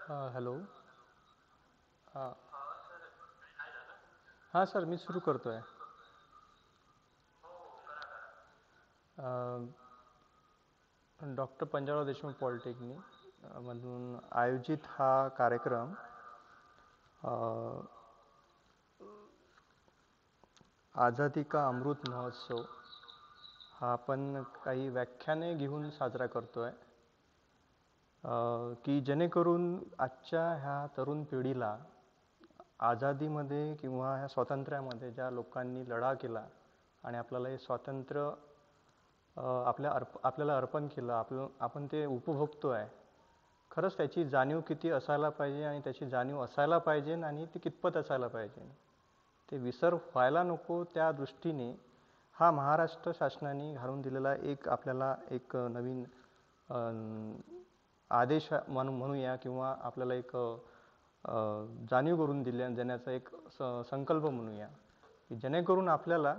Hello. हां. हां sir, मी सुरू करतो आहे. डॉक्टर पंजाबराव देशमुख पॉलिटेक्निक मधून आयोजित हा कार्यक्रम अ, आझादी का अमृत महोत्सव हा आपण काही व्याख्याने घेऊन साजरा करतो आहे, की जेणेकरून आजच्या ह्या तरुण पिढीला आझादीमध्ये किंवा ह्या स्वातंत्र्यामध्ये ज्या लोकांनी लढा केला आणि आपल्याला हे स्वातंत्र्य आपल्याला अर्पण केलं, आपण ते उपभोगतो आहे. खरंच त्याची जाणीव किती असायला पाहिजे आणि त्याची जाणीव असायला पाहिजे आणि ती कितपत असायला पाहिजे, ते विसर व्हायला नको. त्या दृष्टीने हा महाराष्ट्र शासनाने घालून दिलेला आपल्याला एक नवीन आदेश म्हणूया किंवा आपल्याला एक जाणीव करून देण्याचा एक संकल्प म्हणूया, की जेणेकरून आपल्याला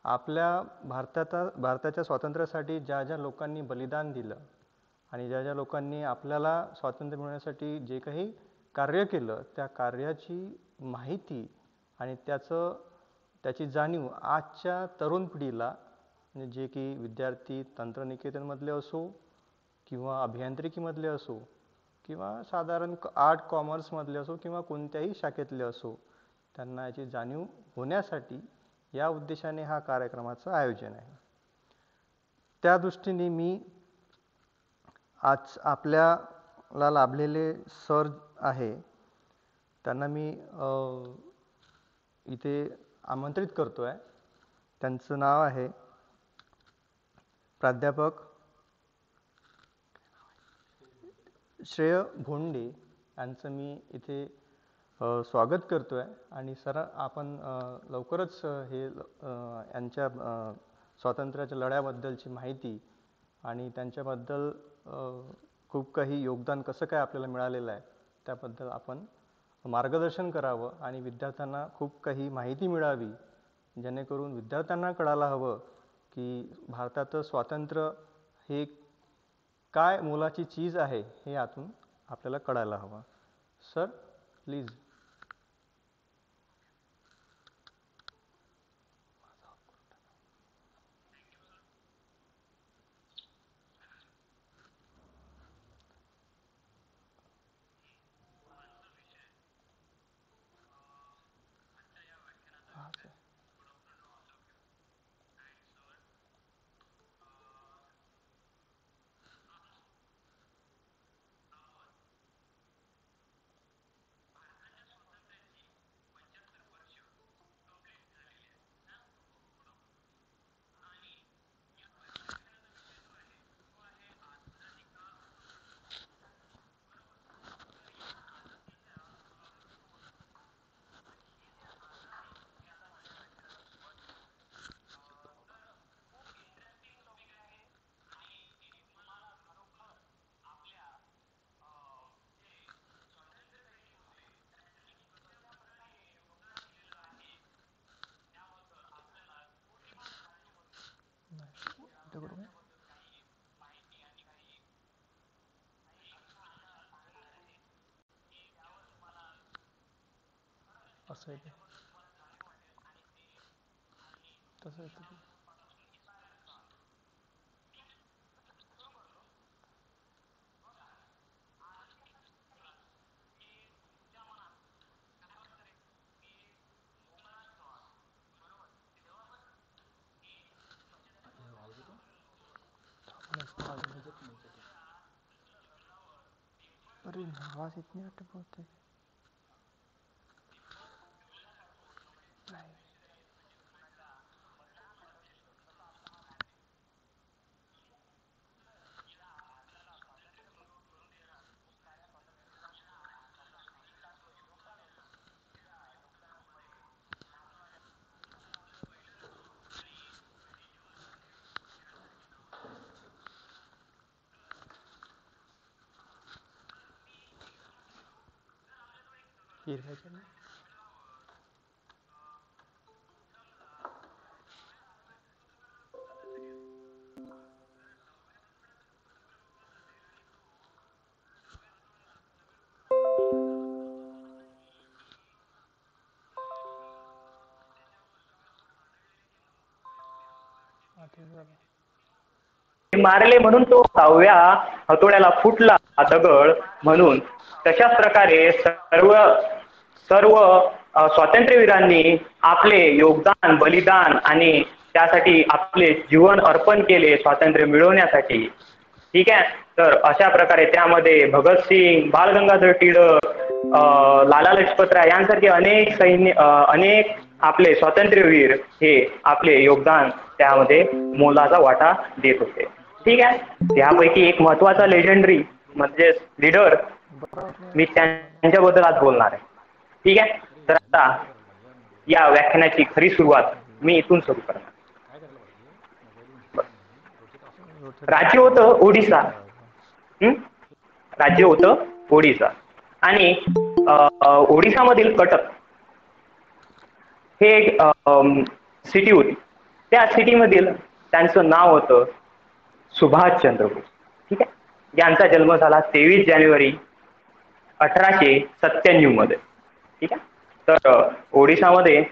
आपल्या भारताच्या स्वातंत्र्यासाठी ज्या ज्या लोकांनी बलिदान दिलं आणि ज्या ज्या लोकांनी आपल्याला स्वातंत्र्य मिळवण्यासाठी जे काही कार्य केलं, त्या कार्याची माहिती आणि त्याची जाणीव आजच्या तरुण पिढीला, म्हणजे जे की विद्यार्थी तंत्रनिकेतनमधले असो किंवा अभियांत्रिकीमधले असो किंवा साधारण आर्ट कॉमर्समधले असो किंवा कोणत्याही शाखेतले असो, त्यांना याची जाणीव होण्यासाठी या उद्देशाने हा कार्यक्रमाचं आयोजन आहे. त्या दृष्टीने मी आज आपल्याला लाभलेले सर आहे त्यांना मी इथे आमंत्रित करतो आहे. त्यांचं नाव आहे प्राध्यापक श्रेय भोंडे. यांचं मी इथे स्वागत करतो आहे आणि सर आपण लवकरच यांच्या स्वातंत्र्याच्या लढ्याबद्दलची माहिती आणि त्यांच्याबद्दल खूप काही योगदान कसं काय आपल्याला मिळालेलं आहे त्याबद्दल आपण मार्गदर्शन करावं आणि विद्यार्थ्यांना खूप काही माहिती मिळावी, जेणेकरून विद्यार्थ्यांना कळायला हवं की भारताचं स्वातंत्र्य हे काय मोलाची चीज आहे हे यातून आपल्याला कळायला हवं. Sir please. असं आहे तसं आहे. अरे आवाज इतनी अटक होते नाही. हिरव्याच्या नाही. मारले म्हणून तो 6व्या हातोड्याला फुटला दगड म्हणून. तशाच प्रकारे सर्व सर्व स्वातंत्र्यवीरांनी आपले योगदान, बलिदान आणि त्यासाठी आपले जीवन अर्पण केले स्वातंत्र्य मिळवण्यासाठी. ठीक आहे. तर अशा प्रकारे त्यामध्ये भगतसिंग, बाळ गंगाधर टिळक, लाला लजपतराय यांसारखे अनेक आपले स्वातंत्र्यवीर हे आपले योगदान त्यामध्ये मोलाचा वाटा देत होते. ठीक आहे. त्यापैकी एक महत्वाचा लेजंडरी म्हणजे लीडर मी त्यांच्याबद्दल आज बोलणार आहे. ठीक आहे. तर आता या व्याख्यानाची खरी सुरुवात मी इथून सुरू करणार. राज्य होतं ओडिसा. राज्य होतं ओडिसा आणि ओडिसामधील कटक हे एक सिटी होती. त्या सिटीमधील त्यांचं नाव होतं सुभाषचंद्र बोस. ठीक आहे. यांचा जन्म झाला 23 जानेवारी 1897 मध्ये. ठीक आहे. तर ओडिसामध्ये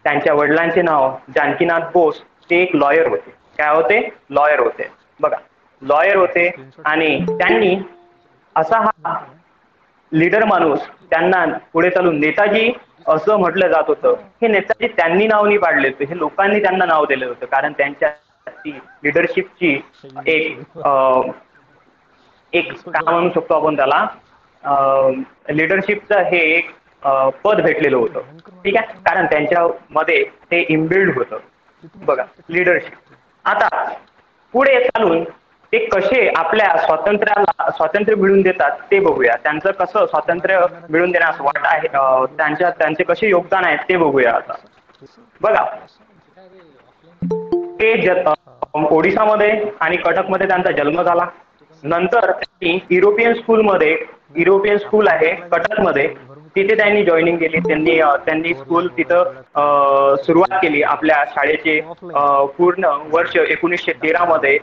त्यांच्या वडिलांचे नाव जानकीनाथ बोस, ते एक लॉयर होते. काय होते? लॉयर होते. बघा, लॉयर होते आणि त्यांनी असा हा लीडर माणूस, त्यांना पुढे चालून नेताजी असं म्हटलं जात होतं. हे नेताजी त्यांनी नाव नाही पाडले होते, हे लोकांनी त्यांना नाव दिलं होतं. कारण त्यांच्या लिडरशिपची एक काय म्हणू शकतो आपण त्याला, लिडरशिपचं हे एक पद भेटलेलं होतं. ठीक आहे. कारण त्यांच्यामध्ये ते इनबिल्ड होतं. बघा, लिडरशिप. आता पुढे चालून ते कसे आपल्या स्वातंत्र्य मिळवून देतात ते बघूया. त्यांचं कसं स्वातंत्र्य मिळवून देण्यास वाट आहे, त्यांचे कसे योगदान आहेत ते बघूया. आता बघा, ते ओडिसामध्ये आणि कटकमध्ये त्यांचा जन्म झाला. नंतर त्यांनी युरोपियन स्कूल आहे कटकमध्ये, तिथे त्यांनी जॉईनिंग केली. त्यांनी स्कूल तिथं सुरुवात केली आपल्या शाळेचे. पूर्ण वर्ष 1913 मध्ये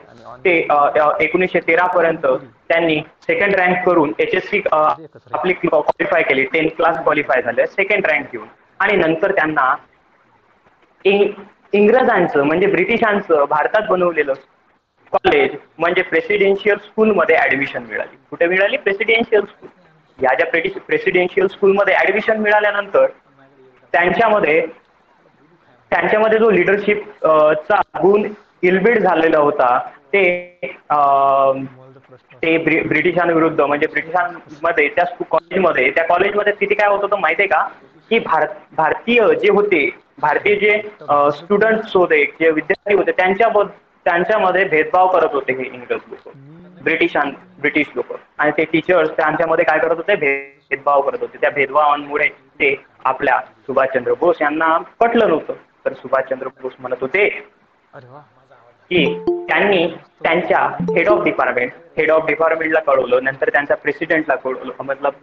ते 1913 पर्यंत त्यांनी सेकंड रँक करून HSC आपली क्वालिफाय केली. 10th क्लास क्वालिफाय झाले सेकंड रँक घेऊन. आणि नंतर त्यांना इंग्रजांचं म्हणजे ब्रिटिशांचं भारतात बनवलेलं कॉलेज म्हणजे प्रेसिडेन्शियल स्कूलमध्ये ऍडमिशन मिळाली. कुठे मिळाली? Presidential school. या ज्या प्रेसिडेन्शियल स्कूलमध्ये ऍडमिशन मिळाल्यानंतर त्यांच्यामध्ये जो लिडरशिप चा गुण इल्बिड झालेला होता, ते ब्रिटिशांविरुद्ध म्हणजे ब्रिटिशांमध्ये त्या कॉलेजमध्ये तिथे काय होत होतं माहितीये का, की भारतीय जे होते, भारतीय जे स्टुडंट्स होते, जे विद्यार्थी होते, त्यांच्यामध्ये भेदभाव करत होते हे इंग्रज लोक, ब्रिटिश लोक. आणि ते टीचर्स त्यांच्यामध्ये काय करत होते? भेदभाव करत होते. त्या भेदभावांमुळे ते आपल्या सुभाषचंद्र बोस यांना पटलं नव्हतं. तर सुभाषचंद्र बोस म्हणत होते की त्यांनी त्यांच्या हेड ऑफ डिपार्टमेंटला कळवलं. नंतर त्यांच्या प्रेसिडेंटला कळवलं, मतलब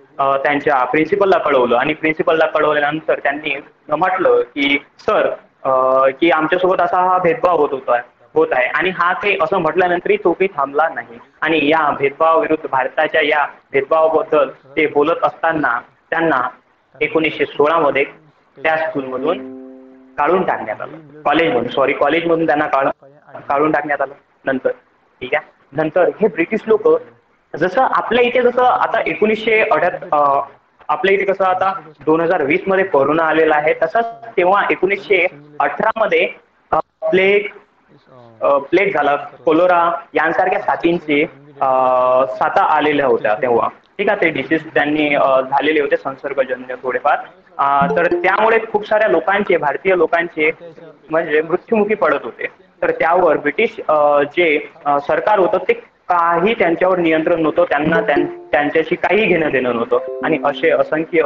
त्यांच्या प्रिन्सिपलला कळवलं. आणि प्रिन्सिपलला कळवल्यानंतर त्यांनी म्हटलं की सर, की आमच्यासोबत असा हा भेदभाव होत आहे. आणि हा ते असं म्हटल्यानंतरही तो काही थांबला नाही. आणि या भेदभावाविरुद्ध, भारताच्या या भेदभावाबद्दल ते बोलत असताना त्यांना 1916 मध्ये त्या स्कूलमधून काढून टाकण्यात आलं. कॉलेजमधून त्यांना काढून टाकण्यात आलं नंतर. ठीक आहे. नंतर हे ब्रिटिश लोक, जसं आपल्या इथे जसं आता 1978 आपल्या इथे कसं आता 2020 मध्ये कोरोना आलेला आहे, तसंच तेव्हा 1918 मध्ये प्लेग झाला, कोलोरा यांसारख्या साथा आलेल्या होत्या तेव्हा. ठीक आहे. ते डिसीज त्यांनी झालेले होते, संसर्गजन्य थोडेफार. तर त्यामुळे खूप साऱ्या लोकांचे, भारतीय लोकांचे म्हणजे मृत्युमुखी पडत होते. तर त्यावर ब्रिटिश जे सरकार होतं ते काही त्यांच्यावर नियंत्रण नव्हतं. त्यांना त्यांच्याशी काही घेणं देणं नव्हतं. आणि असे असंख्य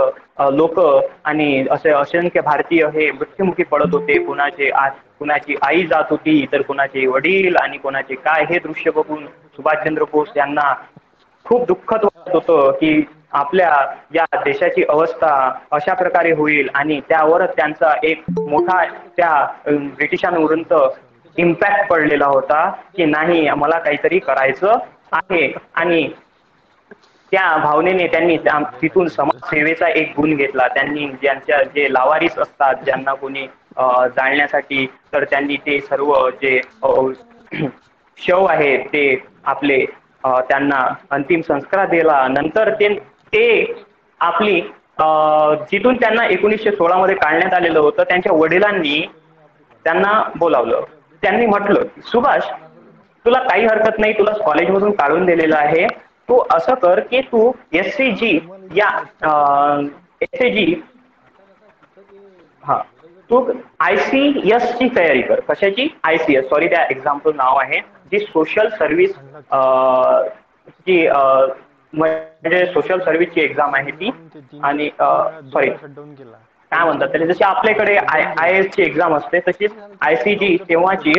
लोक आणि असे असंख्य भारतीय हे मृत्युमुखी पडत होते. कुणाची आई जात होती, तर कुणाचे वडील, आणि कोणाचे काय. हे दृश्य बघून सुभाषचंद्र बोस यांना खूप दुःखद वाटत होतं की आपल्या या देशाची अवस्था अशा प्रकारे होईल. आणि त्यावरच त्यांचा एक मोठा त्या ब्रिटिशांवरून इम्पॅक्ट पडलेला होता की नाही, मला काहीतरी करायचं आहे. आणि त्या भावनेने त्यांनी तिथून समाजसेवेचा एक गुण घेतला. त्यांनी जे लावारिस असतात, ज्यांना कोणी जाळण्यासाठी. तर त्यांनी ते सर्व जे शव आहे ते आपले त्यांना अंतिम संस्कार दिला. नंतर ते ते आपली जिथून त्यांना 1916 मध्ये काढण्यात आलेलं होतं, त्यांच्या वडिलांनी त्यांना बोलावलं. त्यांनी म्हटलं, सुभाष, तुला काही हरकत नाही, तुला कॉलेजमधून काढून दिलेलं आहे, तू असं कर की तू एससीजी या एससीजी हा तू ICS ची तयारी कर. कशाची? ICS, सॉरी त्या एक्झामचं नाव आहे, जी सोशल सर्व्हिस ची म्हणजे सोशल सर्व्हिसची एक्झाम आहे ती. आणि सॉरी काय म्हणतात त्याला, जशी आपल्याकडे IAS ची एक्झाम असते तशीच ICG तेव्हाची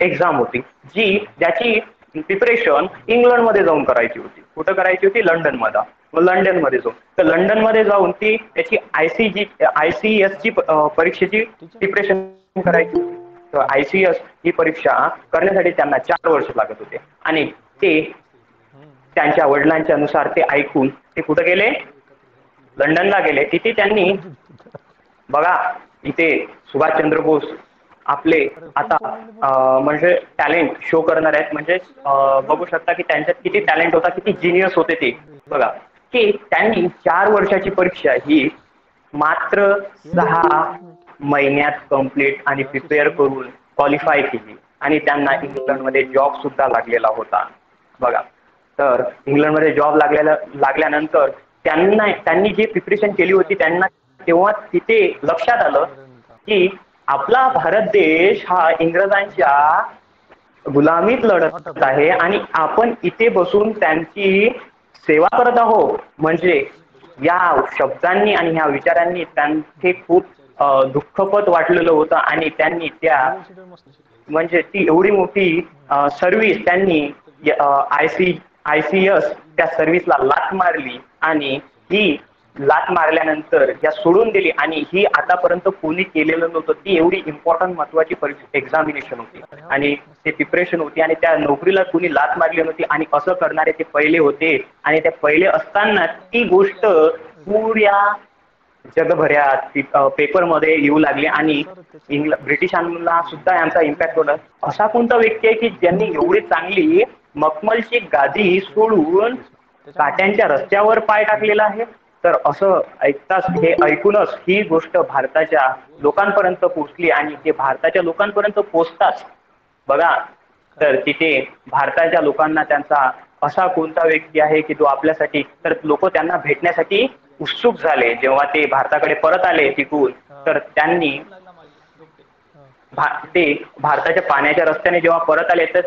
एक्झाम होती, ज्याची प्रिपरेशन इंग्लंडमध्ये जाऊन करायची होती. कुठं करायची होती? लंडनमध्ये. लंडनमध्ये जाऊन, तर लंडनमध्ये जाऊन ती त्याची ICS ची परीक्षेची प्रिपरेशन करायची होती. तर ICS ही परीक्षा करण्यासाठी त्यांना 4 वर्ष लागत होते. आणि ते त्यांच्या वडिलांच्या नुसार ते ऐकून ते कुठं गेले? लंडनला गेले. तिथे त्यांनी बघा, इथे सुभाषचंद्र बोस आपले आता म्हणजे टॅलेंट शो करणार आहेत. म्हणजे बघू शकता की त्यांच्यात किती टॅलेंट होता, किती जिनियस होते ते. बघा की त्यांनी 4 वर्षाची परीक्षा ही मात्र 6 महिन्यात कंप्लीट आणि प्रिपेअर करून क्वालिफाय केली. आणि त्यांना इंग्लंडमध्ये जॉब सुद्धा लागलेला होता. बघा, तर इंग्लंडमध्ये जॉब लागल्यानंतर त्यांनी जी प्रिपरेशन केली होती, त्यांना तेव्हा तिथे लक्षात आलं की आपला भारत देश हा इंग्रजांच्या गुलामीत लढत आहे आणि आपण इथे बसून त्यांची सेवा करत आहोत. म्हणजे या शब्दांनी आणि ह्या विचारांनी त्यांचे खूप दुःखपद वाटलेलं होतं. आणि त्यांनी त्या म्हणजे ती एवढी मोठी सर्व्हिस त्यांनी ICS त्या सर्व्हिसला लाथ मारली. आणि ही लाथ मारल्यानंतर या सोडून दिली. आणि ही आतापर्यंत कोणी केलेलं नव्हतं. ती एवढी इम्पॉर्टंट महत्वाची एक्झामिनेशन होती आणि ते प्रिपरेशन होती. आणि त्या नोकरीला कोणी लाथ मारली नव्हती. आणि असं करणारे ते पहिले होते. आणि ते पहिले असताना ती गोष्ट पुऱ्या जगभरात पेपरमध्ये येऊ लागली. आणि ब्रिटिशांना सुद्धा यांचा इम्पॅक्ट होता. असा कोणता व्यक्ती आहे की ज्यांनी एवढी चांगली मखमलची गादी सोडून काट्यांच्या रस्त्यावर पाय टाकलेला आहे? तर असं ऐकताच, हे ऐकूनच ही गोष्ट भारताच्या लोकांपर्यंत पोहोचली. आणि ते भारताच्या लोकांपर्यंत पोहोचताच बघा, तर तिथे भारताच्या लोकांना त्यांचा असा कोणता व्यक्ती आहे की जो आपल्यासाठी, तर लोक त्यांना भेटण्यासाठी उत्सुक झाले. जेव्हा ते भारताकडे परत आले तिथून, तर त्यांनी ते भारताच्या पाण्याच्या रस्त्याने जेव्हा परत आले, तर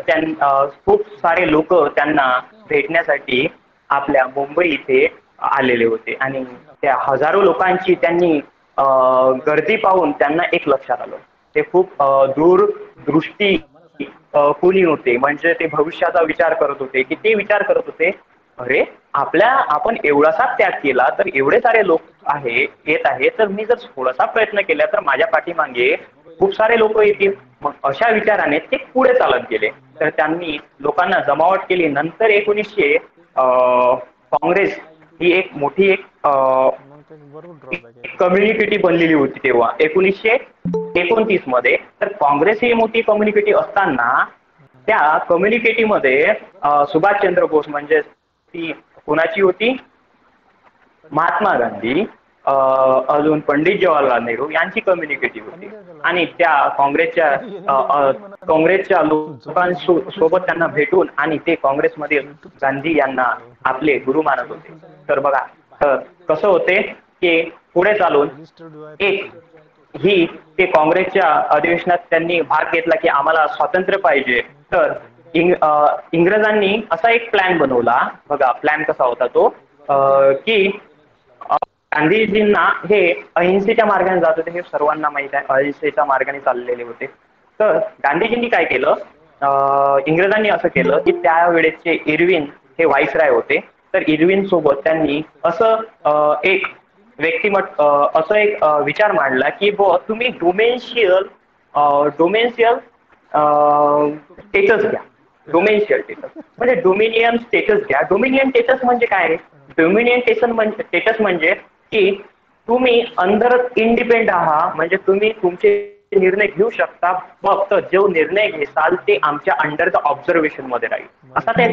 खूप सारे लोक त्यांना भेटण्यासाठी आपल्या मुंबई इथे आलेले होते. आणि त्या हजारो लोकांची त्यांनी गर्दी पाहून त्यांना एक लक्षात आलं, ते खूप दूरदृष्टी कोणी होते. म्हणजे ते भविष्याचा विचार करत होते. की ते विचार करत होते, अरे आपण एवढासा त्याग केला तर एवढे सारे लोक येत आहे, तर मी जर थोडासा प्रयत्न केला तर माझ्या पाठीमागे खूप सारे लोक येतील. मग अशा विचाराने ते पुढे चालत गेले. तर त्यांनी लोकांना जमावट केली. नंतर 1900 काँग्रेस ही एक मोठी एक कम्युनिटी बनलेली होती तेव्हा 1929 मध्ये. तर काँग्रेस ही मोठी कम्युनिटी असताना त्या कम्युनिटीमध्ये सुभाषचंद्र बोस म्हणजे ती कोणाची होती? महात्मा गांधी, अजून पंडित जवाहरलाल नेहरू यांची कम्युनिटी होती. आणि त्या काँग्रेसच्या लोकांसोबत त्यांना भेटून आणि ते काँग्रेसमध्ये गांधी यांना आपले गुरु मानत होते. तर बघा, तर कसं होते की पुढे चालून ते काँग्रेसच्या अधिवेशनात त्यांनी भाग घेतला की आम्हाला स्वातंत्र्य पाहिजे. तर इंग्रजांनी असा एक प्लॅन बनवला. बघा प्लॅन कसा होता तो, की गांधीजींना हे अहिंसेच्या मार्गाने जात होते, हे सर्वांना माहित आहे, अहिंसेच्या मार्गाने चाललेले होते. तर गांधीजींनी काय केलं, इंग्रजांनी असं केलं की त्यावेळेसचे इर्विन हे व्हाईसराय होते. तर इर्विन सोबत त्यांनी असं एक असं एक विचार मांडला की तुम्ही डोमेन्शियल स्टेटस घ्या. डोमेन्शियल स्टेटस म्हणजे डोमिनियन स्टेटस घ्या. डोमिनियन स्टेटस म्हणजे काय? डोमिनियन स्टेटस म्हणजे की तुम्ही अंदर इंडिपेंडेंट आहात, म्हणजे तुम्ही तुमचे निर्णय घेऊ शकता, फक्त जो निर्णय घेसाल ते आमच्या अंडर द ऑब्झर्वेशन मध्ये राहील, असा त्या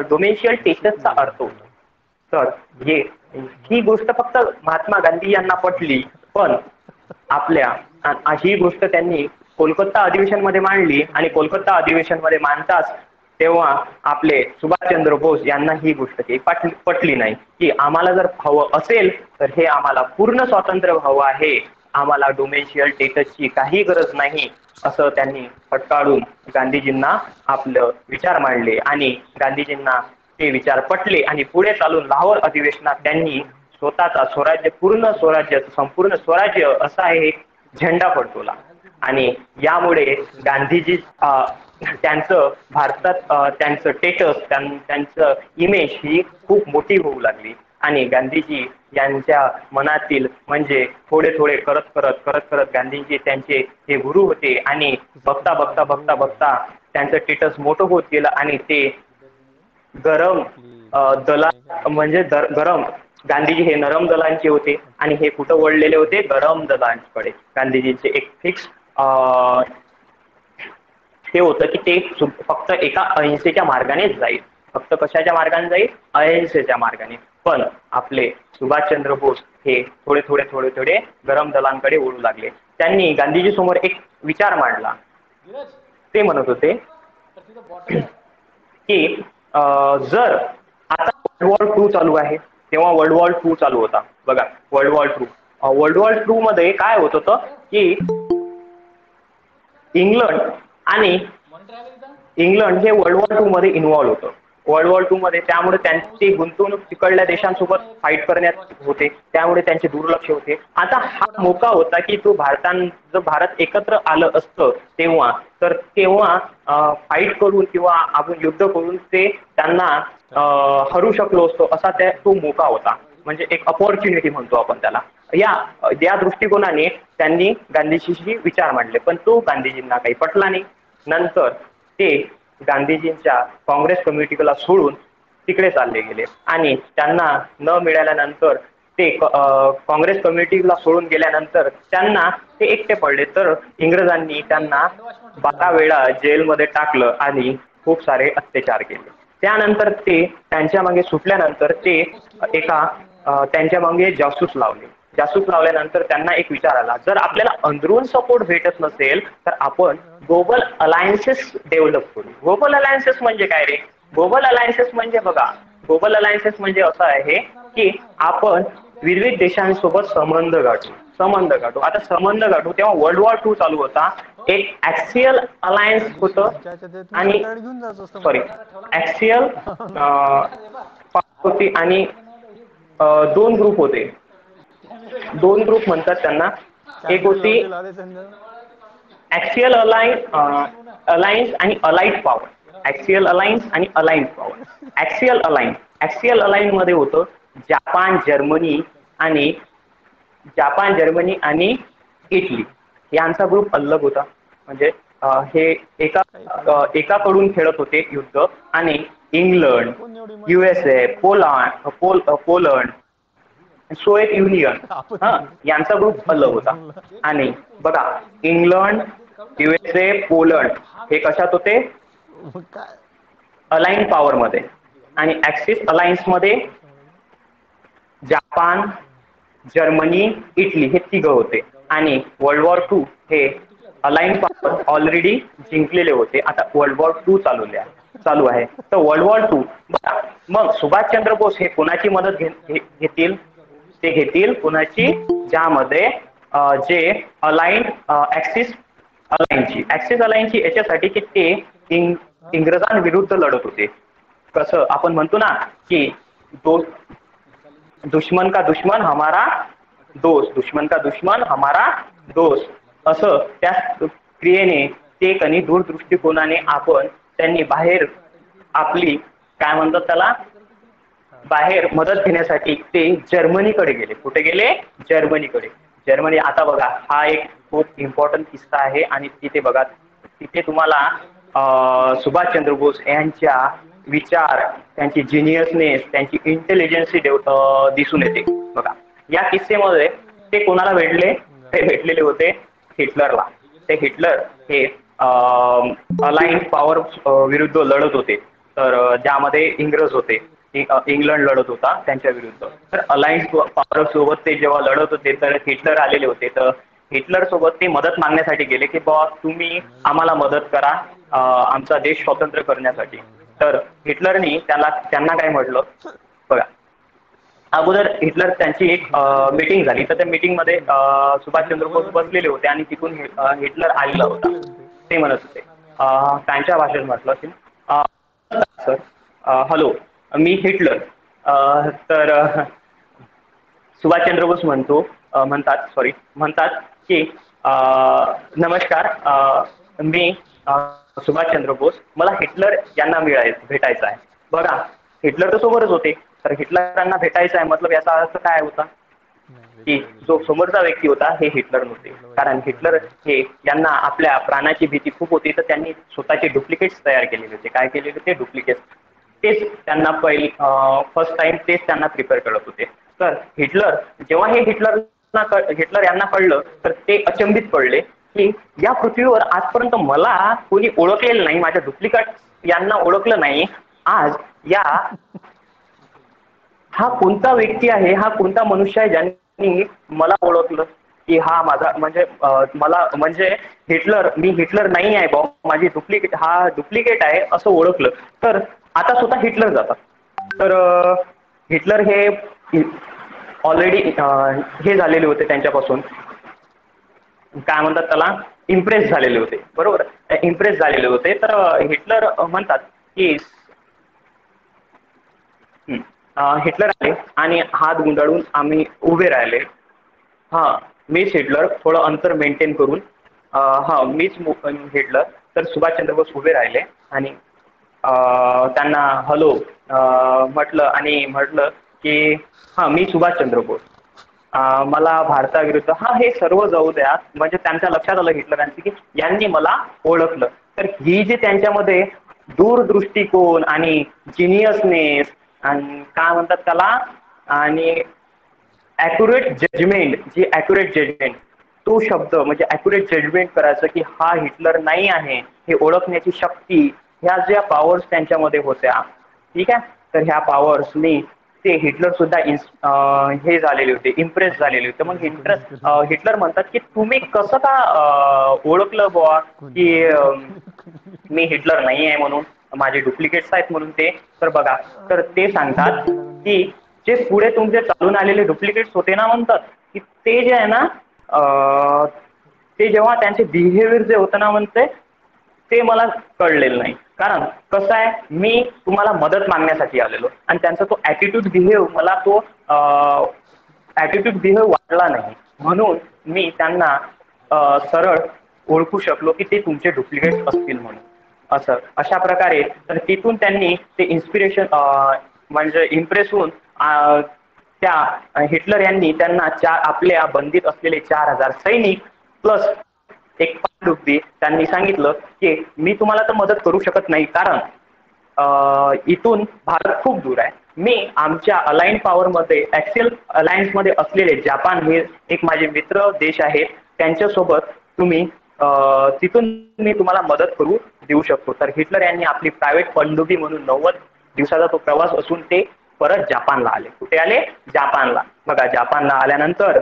डोमेन्शियल टेस्टचा अर्थ होतो. तर ही गोष्ट फक्त महात्मा गांधी यांना पटली, पण आपल्या ही गोष्ट त्यांनी कोलकाता अधिवेशन मध्ये मांडली, आणि कोलकाता अधिवेशन मध्ये मांडताच तेव्हा आपले सुभाषचंद्र बोस यांना ही गोष्ट पटली नाही, की आम्हाला जर हवं असेल तर हे आम्हाला पूर्ण स्वातंत्र्य हवं आहे, आम्हाला डोमेन्शियल टेस्टची काही गरज नाही, असं त्यांनी फटकाळून गांधीजींना आपलं विचार मांडले. आणि गांधीजींना ते विचार पटले, आणि पुढे चालून लाहोर अधिवेशनात त्यांनी स्वतःचा स्वराज्य, पूर्ण स्वराज्य, संपूर्ण स्वराज्य असा एक झेंडा फडकवला. आणि यामुळे गांधीजी त्यांचं भारतात त्यांचं स्टेटस, त्यांचं इमेज ही खूप मोठी होऊ लागली. आणि गांधीजी यांच्या मनातील म्हणजे थोडे थोडे करत करत करत करत गांधीजी त्यांचे हे गुरु होते, आणि बघता बघता बघता बघता त्यांचं स्टेटस मोठं होत गेलं, आणि ते गरम दला म्हणजे गरम, गांधीजी हे नरम दलांचे होते, आणि हे कुठं वळलेले होते, गरम दलांकडे. गांधीजींचे एक फिक्स हे होतं की ते फक्त एका अहिंसेच्या मार्गानेच जाईल. फक्त कशाच्या मार्गाने जाईल? अहिंसेच्या मार्गाने. पण आपले सुभाषचंद्र बोस हे थोडे थोडे थोडे थोडे गरम दलांकडे वळू लागले. त्यांनी गांधीजी समोर एक विचार मांडला. ते म्हणत होते की जर आता वर्ल्ड वॉर 2 चालू आहे, तेव्हा वर्ल्ड वॉर 2 चालू होता बघा. वर्ल्ड वॉर 2 मध्ये काय होत होतं की इंग्लंड हे वर्ल्ड वॉर 2 मध्ये इन्व्हॉल्व्ह होतं. वर्ल्ड वॉर 2 मध्ये, त्यामुळे त्यांची गुंतवणूक तिकडल्या देशांसोबत फाईट करण्यात होते, त्यामुळे त्यांचे दुर्लक्ष होते. आता हा मोका होता की जर भारत एकत्र आलं असतं तेव्हा, तर तेव्हा फाईट करून किंवा आपण युद्ध करून ते त्यांना हरू शकलो असतो, असा तो मोका होता. म्हणजे एक अपॉर्च्युनिटी म्हणतो आपण त्याला. या दृष्टिकोनाने त्यांनी गांधीजीशी विचार मांडले, पण तो गांधीजींना काही पटला नाही. नंतर ते गांधीजींच्या काँग्रेस कमिटीला सोडून तिकडे चालले गेले, आणि त्यांना न मिळाल्यानंतर ते काँग्रेस कमिटीला सोडून गेल्यानंतर त्यांना ते एकटे पडले. तर इंग्रजांनी त्यांना 12 वेळा जेलमध्ये टाकलं आणि खूप सारे अत्याचार केले. त्यानंतर ते त्यांच्या मागे सुटल्यानंतर ते त्यांच्या मागे जासूस लावले. जासूस लावल्यानंतर त्यांना एक विचार आला, जर आपल्याला अंदरून सपोर्ट भेटत नसेल तर आपण ग्लोबल अलायन्सेस डेव्हलप करू. ग्लोबल अलायन्सेस म्हणजे काय रे? ग्लोबल अलायन्सेस म्हणजे बघा, ग्लोबल अलायन्सेस म्हणजे असं आहे की आपण विविध देशांसोबत संबंध गाठू. आता संबंध गाठू, तेव्हा वर्ल्ड वॉर 2 चालू होता. एक ॲक्सियल अलायन्स होतं, आणि ॲक्सियल होती, आणि 2 ग्रुप होते. 2 ग्रुप म्हणतात त्यांना. एक होती ॲक्सियल अलायन्स आणि अलाइड पॉवर. ॲक्सियल अलायन्स आणि अलाइड पॉवर. ॲक्सियल अलायन्स मध्ये होतं जापान, जर्मनी आणि इटली यांचा ग्रुप अलग होता. म्हणजे हे एकाकडून खेळत होते युद्ध, आणि England, USA, Poland, Soviet union यांचा ग्रुप अलग होता. आणि बघा, इंग्लंड, USA, पोलंड हे कशात होते? अलाइन पॉवर मध्ये. आणि ॲक्सिस अलायन्स मध्ये जापान, जर्मनी, इटली हे तिघं होते. आणि वर्ल्ड वॉर 2 हे अलाइन पॉवर ऑलरेडी जिंकलेले होते. आता वर्ल्ड वॉर 2 चालू आहे. तर वर्ल्ड वॉर 2 मग सुभाषचंद्र बोस हे कोणाची मदत घेतील? ते घेतील कोणाची? ज्यामध्ये जे अलाइन्ड ॲक्सिस अलायन्सची याच्यासाठी की ते इंग्रजांविरुद्ध लढत होते. कसं आपण म्हणतो ना की दुश्मन का दुश्मन हमारा दोस्त, असं त्या क्रियेने ते कनी दूरदृष्टिकोनाने त्यांनी बाहेर आपली काय म्हणतात त्याला, बाहेर मदत घेण्यासाठी ते जर्मनीकडे गेले. कुठे गेले? जर्मनी. आता बघा, हा एक खूप इम्पॉर्टंट किस्सा आहे, आणि तिथे बघा, तिथे तुम्हाला सुभाषचंद्र बोस यांच्या विचार, त्यांची जिनियसनेस, त्यांची इंटेलिजन्सी दिसून येते. बघा, या किस्सेमध्ये ते कोणाला भेटले? ते भेटलेले होते हिटलरला. ते हिटलर हे अलायन्स पॉवर विरुद्ध लढत होते. तर ज्यामध्ये इंग्रज होते, इंग्लंड लढत होता त्यांच्या विरुद्ध. तर अलायन्स पॉवर सोबत ते जेव्हा लढत होते तर हिटलर आलेले होते. तर हिटलर सोबत ते मदत मागण्यासाठी गेले की बा तुम्ही आम्हाला मदत करा आमचा देश स्वतंत्र करण्यासाठी. तर हिटलरनी त्यांना काय म्हटलं बघा. अगोदर हिटलर त्यांची एक मीटिंग झाली. तर त्या मीटिंगमध्ये सुभाषचंद्र बोस बसलेले होते आणि तिथून हिटलर आलेला होता. ते म्हणत होते त्यांच्या भाषेत म्हटलं की सर हॅलो मी हिटलर. तर सुभाषचंद्र बोस म्हणतात की नमस्कार मी सुभाषचंद्र बोस. मला हिटलर यांना भेटायचं आहे. बघा हिटलर तर सोबतच होते. तर हिटलरांना भेटायचं आहे मतलब याचा अर्थ काय होता की जो समोरचा व्यक्ती होता हे हिटलर नव्हते. कारण हिटलर हे यांना आपल्या प्राणाची भीती खूप होती. तर त्यांनी स्वतःचे डुप्लिकेट्स तयार केलेले होते. काय केलेले होते? डुप्लिकेट्स. तेच त्यांना फर्स्ट टाइम तेच त्यांना प्रिपेअर करत होते. तर जेव्हा हे हिटलर यांना कळलं तर ते अचंबित पडले की या पृथ्वीवर आजपर्यंत मला कोणी ओळखलेलं नाही, माझ्या डुप्लिकेट यांना ओळखलं नाही. आज हा कोणता व्यक्ती आहे, हा कोणता मनुष्य आहे ज्यांनी मला ओळखलं की हा माझा म्हणजे मला म्हणजे मी हिटलर नाही आहे भाऊ, माझी डुप्लिकेट आहे असं ओळखलं. तर आता स्वतः हिटलर जातात. तर हिटलर हे ऑलरेडी हे झालेले होते त्यांच्यापासून काय म्हणतात त्याला इम्प्रेस झालेले होते. बरोबर इम्प्रेस झालेले होते. तर हिटलर म्हणतात की हिटलर आले आणि हात गुंडाळून आम्ही उभे राहिले. मीच हिटलर थोडं अंतर मेंटेन करून मीच हिटलर. तर सुभाषचंद्र बोस उभे राहिले आणि त्यांना हॅलो म्हटलं आणि म्हटलं की मी सुभाषचंद्र बोस. मला भारताविरुद्ध हे सर्व जाऊ द्या. म्हणजे त्यांच्या लक्षात आलं हिटलरांची की यांनी मला ओळखलं. तर ही जी त्यांच्यामध्ये दूरदृष्टिकोन आणि जिनियसनेस आणि काय म्हणतात त्याला आणि ॲक्युरेट जजमेंट तो शब्द म्हणजे ॲक्युरेट जजमेंट करायचं की हा हिटलर नाही आहे हे ओळखण्याची शक्ती ह्या ज्या पॉवर्स त्यांच्यामध्ये होत्या. ठीक आहे. तर ह्या पॉवर्सनी ते हिटलर सुद्धा हे झालेले होते, इम्प्रेस झालेले होते. मग हिटलर म्हणतात की तुम्ही कसं का ओळखलं बुवा की मी हिटलर नाही आहे म्हणून, माझे डुप्लिकेट्स आहेत म्हणून ते. तर बघा तर ते सांगतात की जे पुढे तुमचे चालून आलेले डुप्लिकेट्स होते ना म्हणतात की ते जे आहे ना ते जेव्हा त्यांचे बिहेवियर जे होतं ना म्हणते ते मला कळलेलं नाही. कारण कसं आहे मी तुम्हाला मदत मागण्यासाठी आलेलो आणि त्यांचा तो ॲटिट्यूड बिहेव मला तो बिहेव वाटला नाही. म्हणून मी त्यांना सरळ ओळखू शकलो की ते तुमचे डुप्लिकेट्स असतील म्हणून. अशा प्रकारे तर तिथून त्यांनी ते इन्स्पिरेशन म्हणजे इम्प्रेस होऊन त्या हिटलर यांनी त्यांना आपल्या बंदीत असलेले 4000 सैनिक प्लस एक पाणबुडी त्यांनी सांगितलं की मी तुम्हाला तर मदत करू शकत नाही कारण इथून भारत खूप दूर आहे. मी आमच्या अलायन्स पॉवरमध्ये ॲक्सियल अलायन्समध्ये असलेले जपान हे एक माझे मित्र देश आहेत त्यांच्यासोबत तुम्ही तिथून मी तुम्हाला मदत करू देऊ शकतो. तर हिटलर यांनी आपली प्रायव्हेट पनडुबी म्हणून 90 दिवसाचा तो प्रवास असून ते परत जपानला आले. कुठे आले? जपानला. बघा जपानला आल्यानंतर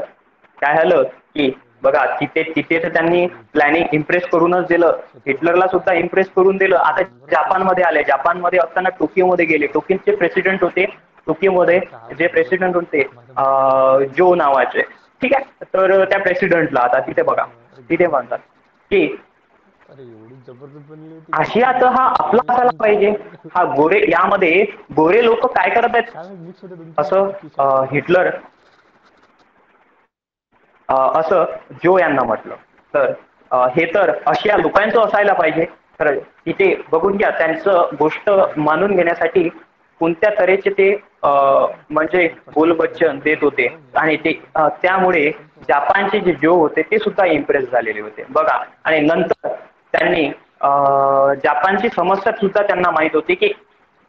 काय झालं की बघा तिथे तर त्यांनी प्लॅनिंग इम्प्रेस करूनच दिलं. हिटलरला सुद्धा इम्प्रेस करून दिलं. आता जपानमध्ये आले. जपानमध्ये असताना टोकियोमध्ये गेले. टोकियोचे प्रेसिडेंट होते. टोकियोमध्ये जे प्रेसिडेंट होते जो नावाचे. ठीक आहे. तर त्या प्रेसिडेंटला आता तिथे बघा तिथे म्हणतात की आशिया तर हा आपला असायला पाहिजे. यामध्ये गोरे लोक काय करत आहेत असं हिटलर असं जो यांना म्हटलं. तर हे तर आशिया लोकांचं असायला पाहिजे. तर तिथे बघून घ्या त्यांचं गोष्ट मानून घेण्यासाठी कोणत्या तऱ्हेचे ते म्हणजे बोलबच्चन देत होते आणि ते त्यामुळे जपानचे जे जो होते ते सुद्धा इम्प्रेस झालेले होते. बघा आणि नंतर त्यांनी जपानची समस्या सुद्धा त्यांना माहित होती की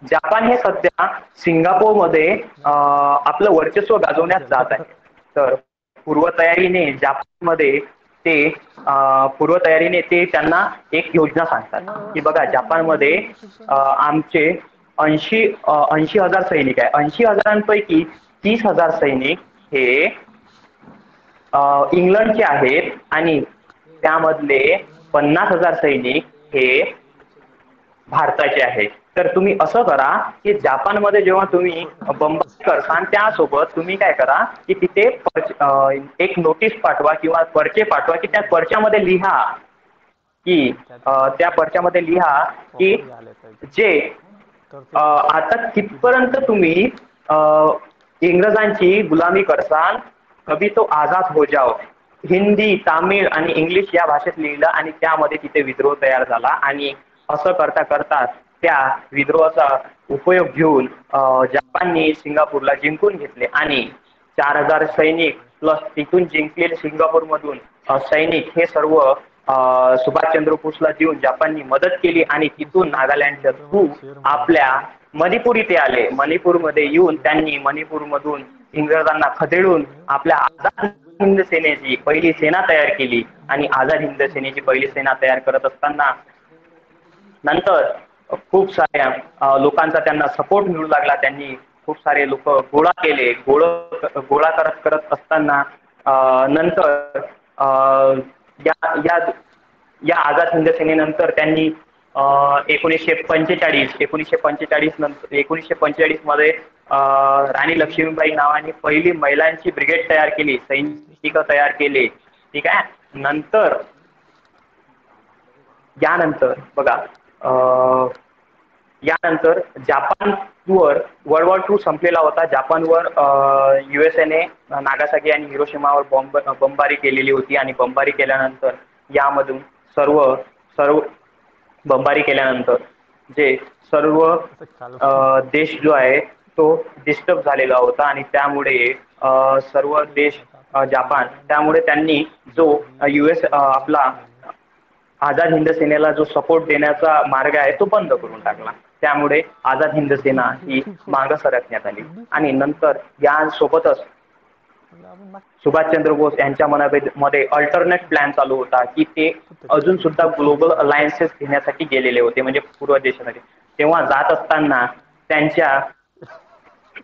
जपान हे सध्या सिंगापूरमध्ये आपलं वर्चस्व गाजवण्यात जात आहे. तर पूर्वतयारीने जापानमध्ये ते पूर्वतयारीने ते त्यांना एक योजना सांगतात की बघा जपानमध्ये आमचे 80,000 सैनिक आहे. 80,000पैकी 30,000 सैनिक हे इंग्लंडचे आहेत आणि त्यामधले 50,000 सैनिक हे भारताचे आहेत. तर तुम्ही असं करा की जपानमध्ये जेव्हा तुम्ही बंबारी करसान त्यासोबत तुम्ही काय करा की तिथे एक नोटीस पाठवा किंवा पर्चे पाठवा की त्या पर्च्यामध्ये लिहा की त्या पर्च्यामध्ये लिहा की प्रॉपर आले पाहिजे जे तर ते आता कितपर्यंत तुम्ही इंग्रजांची गुलामी करसान कभी तो आजाद हो जाओ हिंदी तामिळ आणि इंग्लिश या भाषेत लिहिलं आणि त्यामध्ये तिथे विद्रोह तयार झाला आणि असं करता करता त्या विद्रोहाचा उपयोग घेऊन जपानने सिंगापूरला जिंकून घेतले आणि 4,000 सैनिक प्लस तिथून जिंकलेले सिंगापूरमधून सैनिक हे सर्व सुभाषचंद्र बोसला देऊन जपाननी मदत केली आणि तिथून नागालँडच्या थ्रू शेअर आपल्या मणिपूर इथे आले. मणिपूरमध्ये येऊन त्यांनी मणिपूरमधून इंग्रजांना खदेडून आपल्या आझाद हिंद सेनेची पहिली सेना तयार केली आणि आझाद हिंद सेनेची पहिली सेना तयार करत असताना नंतर खूप साऱ्या लोकांचा त्यांना सपोर्ट मिळू लागला. त्यांनी खूप सारे लोक गोळा केले. गोळा करत करत असताना नंतर या या या आझाद हिंद सेनेनंतर त्यांनी 1945 मध्ये राणी लक्ष्मीबाई नावाने पहिली महिलांची ब्रिगेड तयार केली. सैनिक तयार केले. ठीक आहे. नंतर यानंतर बघा यानंतर जपानवर वर्ल्ड वॉर II संपलेला होता. जपानवर USA ने नागासाकी आणि हिरोशिमावर बमबारी केलेली होती आणि बमबारी केल्यानंतर यामधून सर्व बमबारी केल्यानंतर जे सर्व देश जो आहे तो डिस्टर्ब झालेला होता आणि त्यामुळे सर्व देश जपान त्यामुळे त्यांनी जो US आपला आझाद हिंद सेनेला जो सपोर्ट देण्याचा मार्ग आहे तो बंद करून टाकला. त्यामुळे आझाद हिंद सेना ही मागे सरकण्यात आली आणि नंतर यासोबतच सुभाषचंद्र बोस यांच्या मनामध्ये अल्टरनेट प्लॅन चालू होता की ते अजून सुद्धा ग्लोबल अलायन्सेस घेण्यासाठी गेलेले होते म्हणजे पूर्व देशासाठी. तेव्हा जात असताना त्यांच्या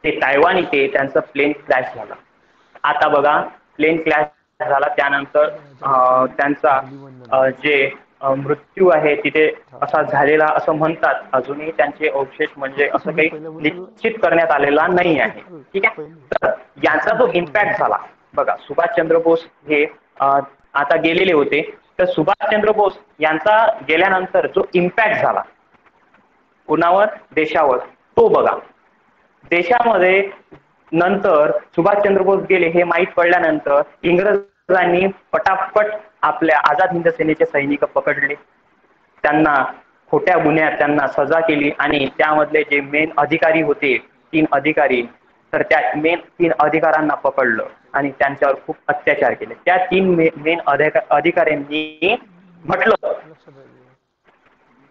ते तायवान इथे त्यांचं प्लेन क्रॅश झालं. आता बघा प्लेन क्रॅश झाला त्यानंतर त्यांचा जे मृत्यू आहे तिथे असा झालेला असं म्हणतात. अजूनही त्यांचे अवशेष म्हणजे असं काही निश्चित करण्यात आलेला नाही आहे. ठीक आहे. तर यांचा जो इम्पॅक्ट झाला बघा सुभाषचंद्र बोस हे आता गेलेले होते. तर सुभाषचंद्र बोस यांचा गेल्यानंतर जो इम्पॅक्ट झाला कुणावर देशावर तो बघा. देशामध्ये नंतर सुभाषचंद्र बोस गेले हे माहीत पडल्यानंतर इंग्रजांनी पटापट आपल्या आझाद हिंद सेनेचे सैनिक पकडले. त्यांना खोट्या गुन्ह्यात त्यांना सजा केली आणि त्यामधले जे मेन अधिकारी होते 3 अधिकारी तर त्या मेन 3 अधिकाऱ्यांना पकडलं आणि त्यांच्यावर खूप अत्याचार केले. त्या 3 मेन अधिकाऱ्यांनी म्हटलं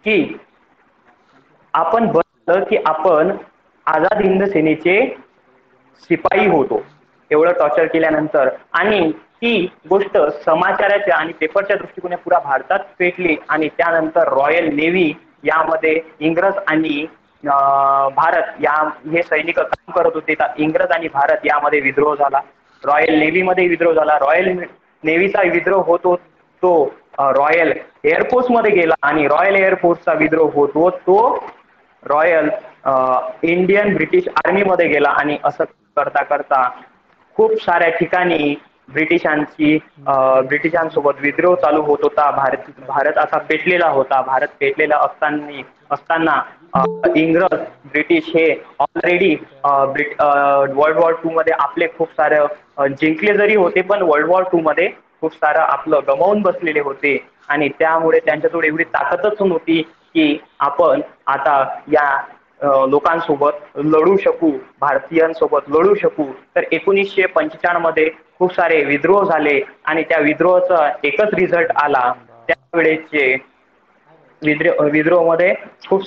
की आपण बघितलं की आपण आझाद हिंद सेनेचे शिपाई होतो. एवढं टॉर्चर केल्यानंतर आणि ती गोष्ट समाचाराच्या आणि पेपरच्या दृष्टिकोने पुरा भारतात पेटली आणि त्यानंतर रॉयल नेव्ही यामध्ये इंग्रज आणि भारत या हे सैनिक काम करत होते. इंग्रज आणि भारत यामध्ये विद्रोह झाला. रॉयल नेव्हीमध्ये विद्रोह झाला. रॉयल नेव्हीचा विद्रोह होतो तो रॉयल एअरफोर्स मध्ये गेला आणि रॉयल एअरफोर्सचा विद्रोह होतो तो रॉयल इंडियन ब्रिटिश आर्मी मध्ये गेला आणि असं करता करता खूप साऱ्या ठिकाणी ब्रिटिशांसोबत विद्रोह चालू होत होता. भारत असा पेटलेला होता. भारत पेटलेला असताना इंग्रज ब्रिटिश हे ऑलरेडी वर्ल्ड वॉर II मध्ये आपले खूप सारे जिंकले जरी होते पण वर्ल्ड वॉर II मध्ये खूप सारं आपलं गमावून बसलेले होते आणि त्यामुळे त्यांच्याजवळ एवढी ताकदच नव्हती की आपण आता या लोकांसोबत लढू शकू, भारतीयांसोबत लढू शकू. तर 1945 मध्ये खूप सारे विद्रोह झाले आणि त्या विद्रोहाचा एकच रिझल्ट आला. त्यावेळेचे विद्रोहामध्ये खूप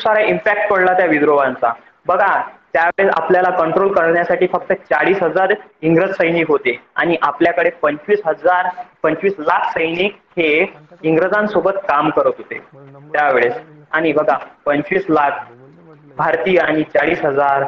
सारे इम्पॅक्ट पडला त्या विद्रोहांचा. बघा त्यावेळेस आपल्याला कंट्रोल करण्यासाठी फक्त 40,000 इंग्रज सैनिक होते आणि आपल्याकडे 25 लाख सैनिक हे इंग्रजांसोबत काम करत होते त्यावेळेस. आणि बघा 25 लाख भारतीय आणि 40,000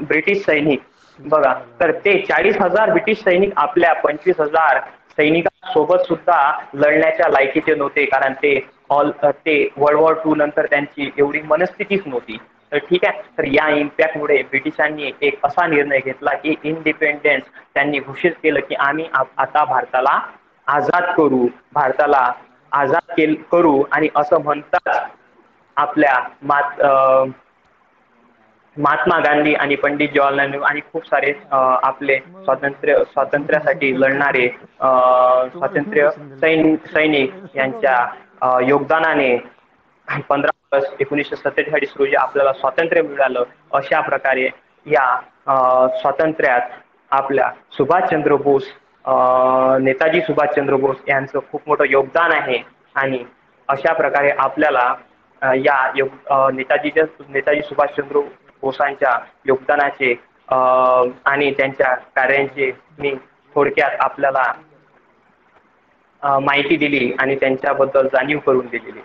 ब्रिटिश सैनिक बघा, तर ते 40,000 ब्रिटिश सैनिक आपल्या 25,000 सैनिकांसोबत सुद्धा लढण्याच्या लायकीचे नव्हते, कारण ते वर्ल्ड वॉर II नंतर त्यांची एवढी मनस्थितीच नव्हती. तर ठीक आहे, तर या इम्पॅक्टमुळे ब्रिटिशांनी एक असा निर्णय घेतला की इंडिपेंडेन्स त्यांनी घोषित केलं की आम्ही आता भारताला आझाद करू, भारताला आझाद करू. आणि असं म्हणताच आपल्या महात्मा गांधी आणि पंडित जवाहरलाल नेहरू आणि खूप सारे आपले स्वातंत्र्यासाठी लढणारे स्वातंत्र्य सैनिक यांच्या योगदानाने 15 ऑगस्ट 1947 रोजी आपल्याला स्वातंत्र्य मिळालं. अशा प्रकारे या स्वातंत्र्यात आपल्या सुभाषचंद्र बोस, नेताजी सुभाषचंद्र बोस यांचं खूप मोठं योगदान आहे. आणि अशा प्रकारे आपल्याला नेताजी सुभाषचंद्र बोसांच्या योगदानाचे आणि त्यांच्या कार्यांचे मी थोडक्यात आपल्याला माहिती दिली आणि त्यांच्याबद्दल जाणीव करून दिलेली.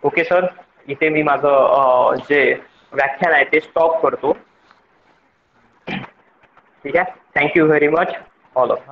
ओके सर, इथे मी माझं जे व्याख्यान आहे ते स्टॉप करतो. ठीक आहे, thank you very much all of.